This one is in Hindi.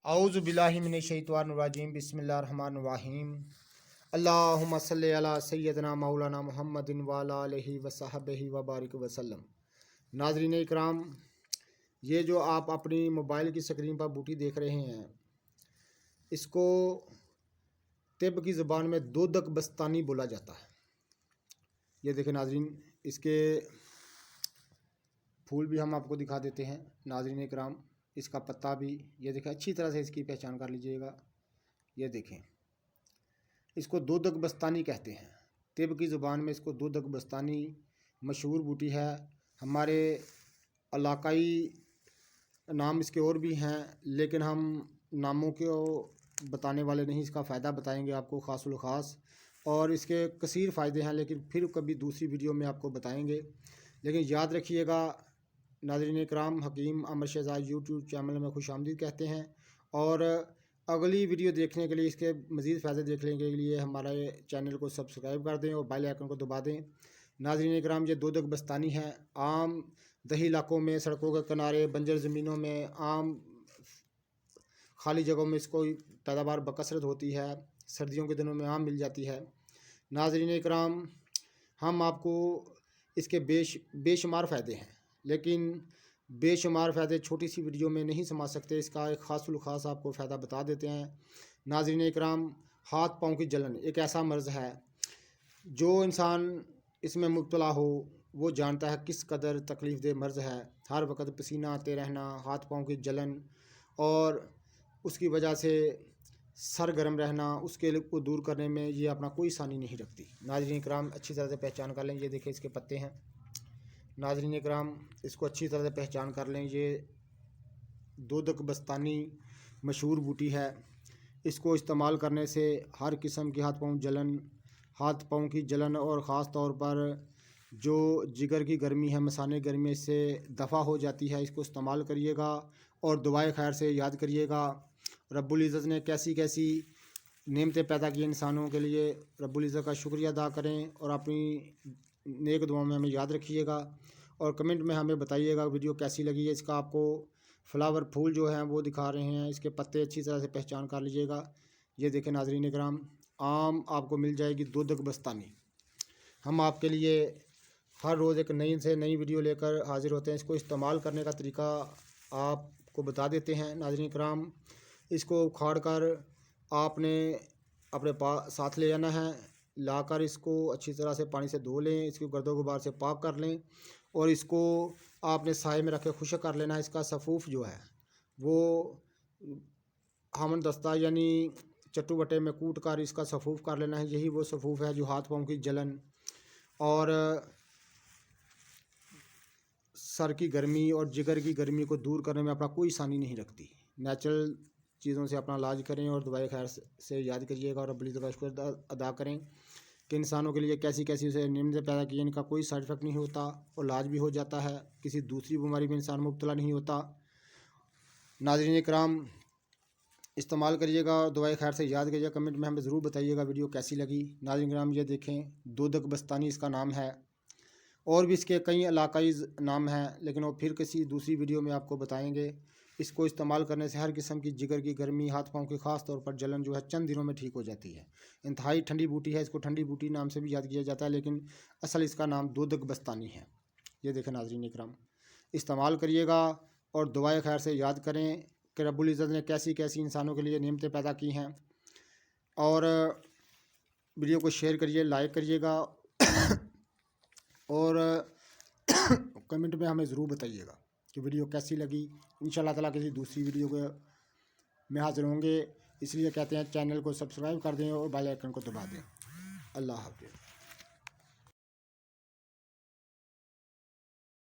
औज़ु बिल्लाहि मिनश्शैतानिर्रजीम बिस्मिल्लाहिर्रहमानिर्रहीम अल्लाहुम्मा सल्लि अला सय्यदना मौलाना मुहम्मदिन व अला आलिहि व सहबिहि व बारिक वसल्लम। नाज़रीन इकराम, ये जो आप अपनी मोबाइल की स्क्रीन पर बूटी देख रहे हैं, इसको तिब की ज़बान में दोदक बस्तानी बोला जाता है। ये देखें नाज़रीन, इसके फूल भी हम आपको दिखा देते हैं। नाज़रीन इकराम, इसका पत्ता भी ये देखें, अच्छी तरह से इसकी पहचान कर लीजिएगा। ये देखें, इसको दोदक बस्तानी कहते हैं। तिब की ज़ुबान में इसको दोदक बस्तानी मशहूर बूटी है। हमारे इलाकाई नाम इसके और भी हैं, लेकिन हम नामों को बताने वाले नहीं। इसका फ़ायदा बताएंगे आपको ख़ासुल ख़ास, और इसके कसीर फ़ायदे हैं, लेकिन फिर कभी दूसरी वीडियो में आपको बताएंगे। लेकिन याद रखिएगा नाज़रीन इकराम, हकीम अमर शहज़ाद यूट्यूब चैनल में खुशामदीद कहते हैं। और अगली वीडियो देखने के लिए, इसके मज़ीद फ़ायदे देखने के लिए हमारे चैनल को सब्सक्राइब कर दें और बेल आइकन को दबा दें। नाज़रीन इकराम, ये दोदक बस्तानी है। आम दही इलाकों में, सड़कों के किनारे, बंजर ज़मीनों में, आम खाली जगहों में इसको पैदावार बकसरत होती है। सर्दियों के दिनों में आम मिल जाती है। नाज़रीन इकराम, हम आपको इसके बेशुमार फ़ायदे हैं, लेकिन बेशुमार फ़ायदे छोटी सी वीडियो में नहीं समझ सकते। इसका एक ख़ासुल ख़ास आपको फ़ायदा बता देते हैं। नाज़रीन इकराम, हाथ पाँव की जलन एक ऐसा मर्ज़ है, जो इंसान इसमें मुब्तला हो वो जानता है किस कदर तकलीफ़ दे मर्ज़ है। हर वक्त पसीना आते रहना, हाथ पाँव की जलन, और उसकी वजह से सर गर्म रहना, उसके को दूर करने में ये अपना कोई सानी नहीं रखती। नाज़रीन इकराम, अच्छी तरह से पहचान कर लें। ये देखिए, इसके पत्ते हैं। नाज़रीन इकराम, इसको अच्छी तरह से पहचान कर लें। ये दोदक बस्तानी मशहूर बूटी है। इसको इस्तेमाल करने से हर किस्म की हाथ पाँव की जलन और ख़ास तौर पर जो जिगर की गर्मी है, मसाने गर्मी, इससे दफ़ा हो जाती है। इसको इस्तेमाल करिएगा और दुआए खैर से याद करिएगा। रब्बुल इज़्ज़त ने कैसी कैसी नेमतें पैदा की इंसानों के लिए, रब्बुल इज़्ज़त का शुक्रिया अदा करें और अपनी नेक दुआओं में हमें याद रखिएगा। और कमेंट में हमें बताइएगा वीडियो कैसी लगी है। इसका आपको फ्लावर फूल जो हैं वो दिखा रहे हैं, इसके पत्ते अच्छी तरह से पहचान कर लीजिएगा। ये देखें नाज़रीन इकराम, आम आपको मिल जाएगी दोदक बस्तानी। हम आपके लिए हर रोज़ एक नई से नई वीडियो लेकर हाज़िर होते हैं। इसको इस्तेमाल करने का तरीका आपको बता देते हैं। नाज़रीन इकराम, इसको उखाड़ कर आपने अपने साथ ले जाना है। लाकर इसको अच्छी तरह से पानी से धो लें, इसको गर्दो गुबार से पाक कर लें, और इसको आपने साए में रख के खुश्क कर लेना है। इसका सफ़ूफ जो है वो हमन दस्ता यानी चट्टू बट्टे में कूट कर इसका सफ़ूफ कर लेना है। यही वो सफ़ूफ है जो हाथ पाँव की जलन और सर की गर्मी और जिगर की गर्मी को दूर करने में अपना कोई सानी नहीं रखती। नेचुरल चीज़ों से अपना इलाज करें और दुआए खैर से याद करिएगा और रब्बुल इज़्ज़त का शुक्र अदा करें कि इंसानों के लिए कैसी कैसी उसे नेमतें पैदा की, इनका कोई साइड इफ़ेक्ट नहीं होता और इलाज भी हो जाता है। किसी दूसरी बीमारी में इंसान मुब्तला नहीं होता। नाज़रीन इकराम, इस्तेमाल करिएगा, दुआए खैर से याद करिएगा। कमेंट में हमें ज़रूर बताइएगा वीडियो कैसी लगी। नाज़रीन इकराम, ये देखें, दोदक बस्तानी इसका नाम है, और भी इसके कई इलाकाई नाम हैं, लेकिन वो फिर किसी दूसरी वीडियो में आपको बताएंगे। इसको इस्तेमाल करने से हर किस्म की जिगर की गर्मी, हाथ पाँव की ख़ास तौर पर जलन जो है चंद दिनों में ठीक हो जाती है। इंतहाई ठंडी बूटी है। इसको ठंडी बूटी नाम से भी याद किया जाता है, लेकिन असल इसका नाम दोदक बस्तानी है। ये देखें नाज़रीन इकराम, इस्तेमाल करिएगा और दुआए खैर से याद करें कि रब्बुल इज़्ज़त ने कैसी कैसी इंसानों के लिए नेमतें पैदा की हैं। और वीडियो को शेयर करिए, लाइक करिएगा और कमेंट में हमें ज़रूर बताइएगा कि वीडियो कैसी लगी। इंशाअल्लाह ताला किसी दूसरी वीडियो में हाज़िर होंगे। इसलिए कहते हैं चैनल को सब्सक्राइब कर दें और बेल आइकन को दबा दें। अल्लाह हाफ़िज़।